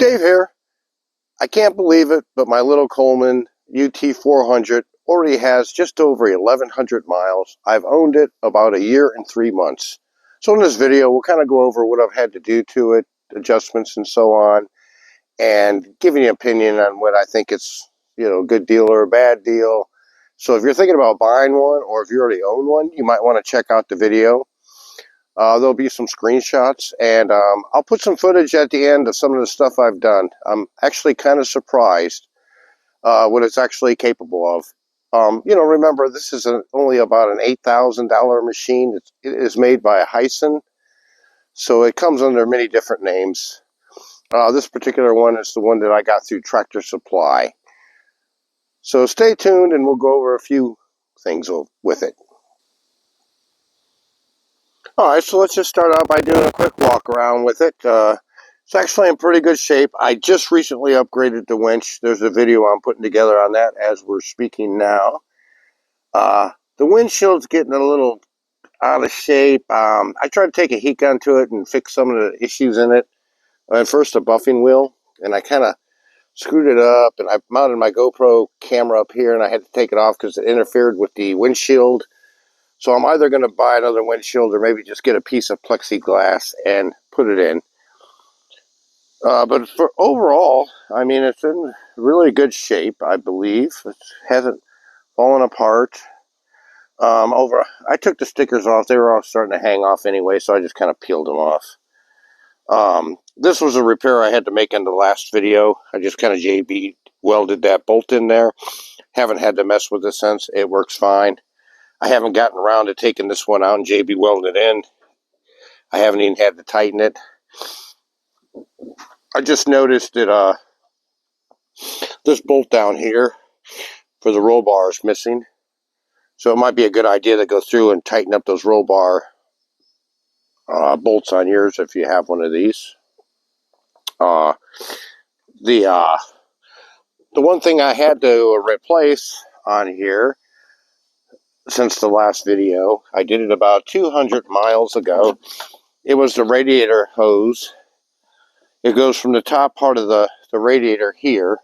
Dave here. I can't believe it, but my little Coleman UT400 already has just over 1,100 miles. I've owned it about a year and 3 months. So in this video, we'll kind of go over what I've had to do to it, adjustments and so on, and give you an opinion on what I think it's, a good deal or a bad deal. So if you're thinking about buying one, or if you already own one, you might want to check out the video. There'll be some screenshots, and I'll put some footage at the end of some of the stuff I've done. I'm actually kind of surprised what it's actually capable of. Remember, this is only about an $8,000 machine. It is made by Hyson, so it comes under many different names. This particular one is the one that I got through Tractor Supply. So stay tuned, and we'll go over a few things with it. Alright, so let's just start out by doing a quick walk around with it. It's actually in pretty good shape. I just recently upgraded the winch. There's a video I'm putting together on that as we're speaking now. The windshield's getting a little out of shape. I tried to take a heat gun to it and fix some of the issues in it. First, the buffing wheel, and I kind of screwed it up, and I mounted my GoPro camera up here, and I had to take it off because it interfered with the windshield. So I'm either going to buy another windshield or maybe just get a piece of plexiglass and put it in. But for overall, I mean, it's in really good shape, I believe. It hasn't fallen apart. I took the stickers off. They were all starting to hang off anyway, so I just kind of peeled them off. This was a repair I had to make in the last video. I just kind of JB welded that bolt in there. Haven't had to mess with it since. It works fine. I haven't gotten around to taking this one out and JB welding it in. I haven't even had to tighten it. I just noticed that this bolt down here for the roll bar is missing. So it might be a good idea to go through and tighten up those roll bar bolts on yours if you have one of these. The one thing I had to replace on here since the last video, I did it about 200 miles ago. It was the radiator hose. It goes from the top part of the radiator here,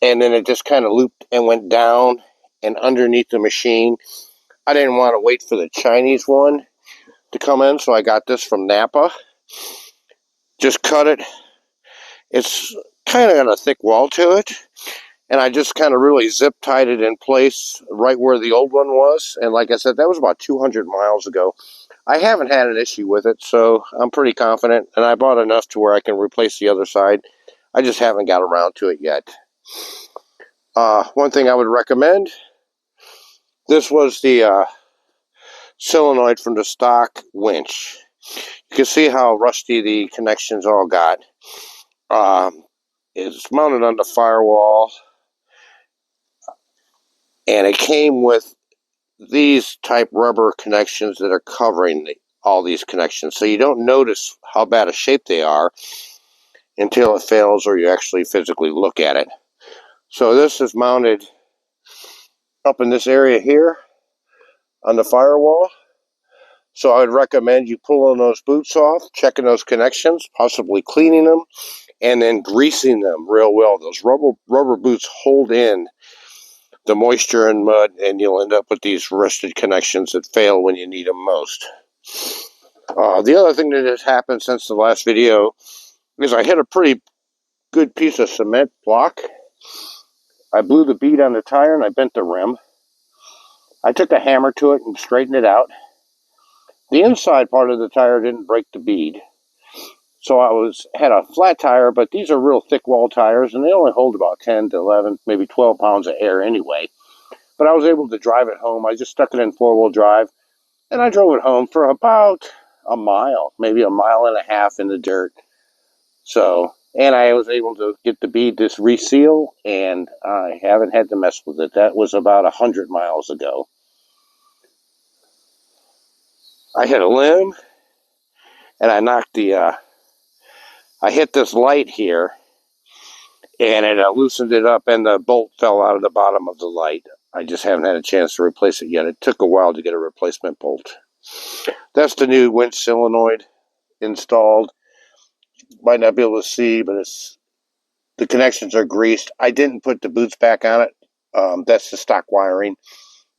and then it just kind of looped and went down and underneath the machine. I didn't want to wait for the Chinese one to come in, so I got this from Napa. Just cut it. It's kind of got a thick wall to it, and I just kind of really zip tied it in place right where the old one was. And like I said, that was about 200 miles ago. I haven't had an issue with it, so I'm pretty confident, and I bought enough to where I can replace the other side. I just haven't got around to it yet. One thing I would recommend, this was the solenoid from the stock winch. You can see how rusty the connections all got. It's mounted on the firewall, and it came with these type rubber connections that are covering all these connections, so you don't notice how bad a shape they are until it fails or you actually physically look at it. So this is mounted up in this area here on the firewall. So I would recommend you pulling those boots off, checking those connections, possibly cleaning them, and then greasing them real well. Those rubber boots hold in the moisture and mud, and you'll end up with these rusted connections that fail when you need them most. The other thing that has happened since the last video is I hit a pretty good piece of cement block. I blew the bead on the tire and I bent the rim. I took a hammer to it and straightened it out. The inside part of the tire didn't break the bead, so I had a flat tire, but these are real thick wall tires, and they only hold about 10 to 11, maybe 12 pounds of air anyway. But I was able to drive it home. I just stuck it in four-wheel drive, and I drove it home for about a mile, maybe a mile and a half in the dirt. And I was able to get the bead to reseal, and I haven't had to mess with it. That was about 100 miles ago. I hit a limb, and I knocked I hit this light here, and it loosened it up, and the bolt fell out of the bottom of the light. I just haven't had a chance to replace it yet. It took a while to get a replacement bolt. That's the new winch solenoid installed. might not be able to see, but the connections are greased. I didn't put the boots back on it. That's the stock wiring,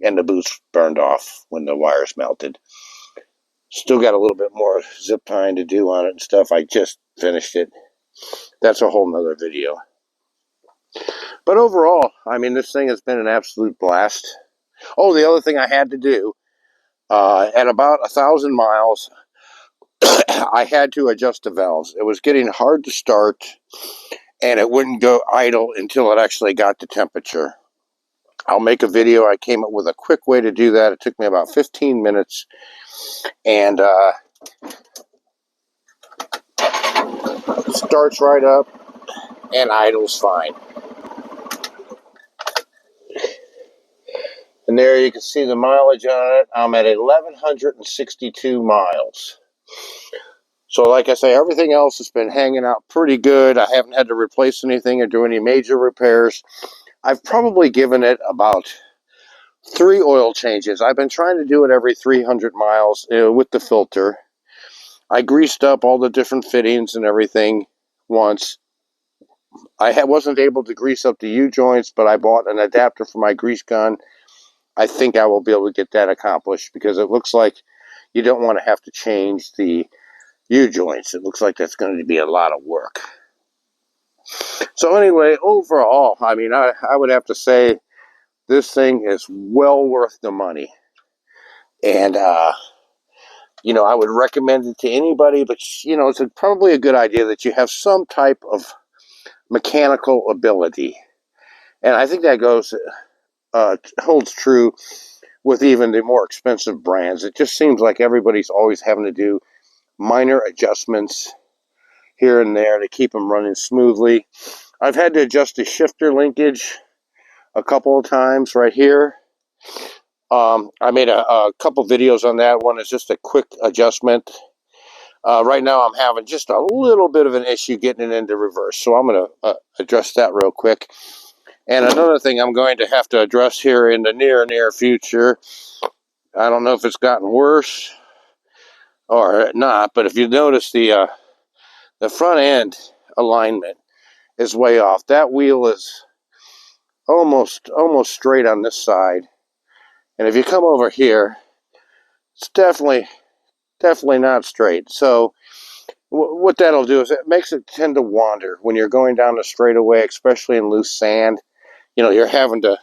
and the boots burned off when the wires melted. Still got a little bit more zip tying to do on it and stuff. I just finished it. That's a whole nother video. But overall, I mean, this thing has been an absolute blast. Oh, the other thing I had to do, at about 1,000 miles, I had to adjust the valves. It was getting hard to start, and it wouldn't go idle until it actually got the temperature. I'll make a video. I came up with a quick way to do that. It took me about 15 minutes, and starts right up and idles fine. And there you can see the mileage on it. I'm at 1,162 miles. So like I say, everything else has been hanging out pretty good. I haven't had to replace anything or do any major repairs. I've probably given it about 3 oil changes. I've been trying to do it every 300 miles with the filter. I greased up all the different fittings and everything once. I wasn't able to grease up the U-joints, but I bought an adapter for my grease gun. I think I will be able to get that accomplished because it looks like you don't want to have to change the U-joints. It looks like that's going to be a lot of work. So anyway, overall, I mean, I would have to say this thing is well worth the money. And, you know, I would recommend it to anybody, but, you know, it's probably a good idea that you have some type of mechanical ability. And I think that holds true with even the more expensive brands. It just seems like everybody's always having to do minor adjustments here and there to keep them running smoothly. I've had to adjust the shifter linkage a couple of times right here. I made a couple videos on that. One is just a quick adjustment. Right now I'm having just a little bit of an issue getting it into reverse, so I'm going to address that real quick. And another thing I'm going to have to address here in the near future, I don't know if it's gotten worse or not, but if you notice the front end alignment is way off. That wheel is almost straight on this side, and if you come over here, it's definitely not straight. So what that'll do is it makes it tend to wander when you're going down the straightaway, especially in loose sand. You know, you're having to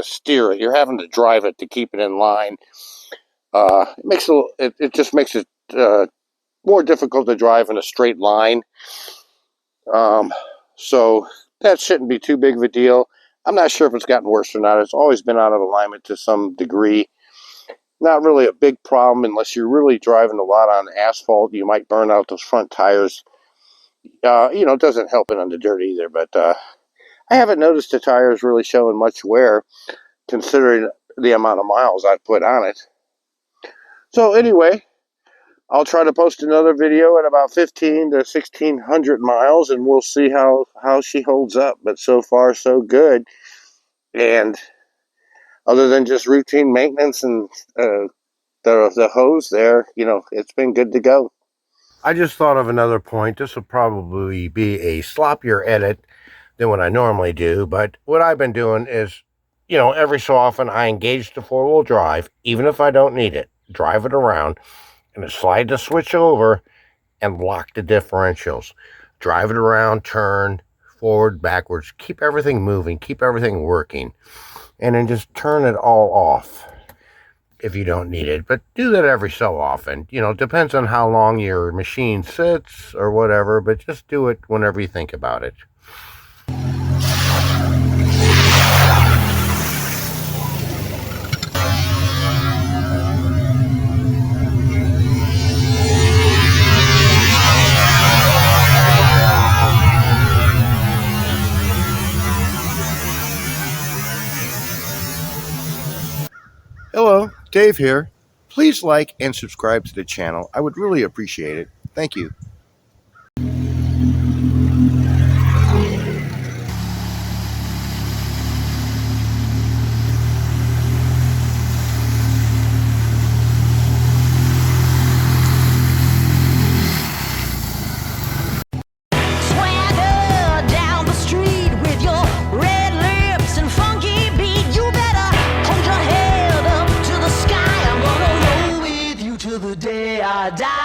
steer it. You're having to drive it to keep it in line. It just makes it more difficult to drive in a straight line. So that shouldn't be too big of a deal. I'm not sure if it's gotten worse or not. It's always been out of alignment to some degree. Not really a big problem unless you're really driving a lot on asphalt. You might burn out those front tires. You know, it doesn't help it on the dirt either, but I haven't noticed the tires really showing much wear considering the amount of miles I've put on it. So anyway, I'll try to post another video at about 15 to 1,600 miles, and we'll see how she holds up. But so far, so good. And other than just routine maintenance and the hose there, you know, it's been good to go. I just thought of another point. This will probably be a sloppier edit than what I normally do, but what I've been doing is, you know, every so often I engage the four-wheel drive, even if I don't need it, drive it around, and then slide the switch over and lock the differentials. Drive it around, turn, forward, backwards, keep everything moving, keep everything working, and then just turn it all off if you don't need it. But do that every so often. You know, it depends on how long your machine sits or whatever, but just do it whenever you think about it. Hello, Dave here. Please like and subscribe to the channel. I would really appreciate it. Thank you. da.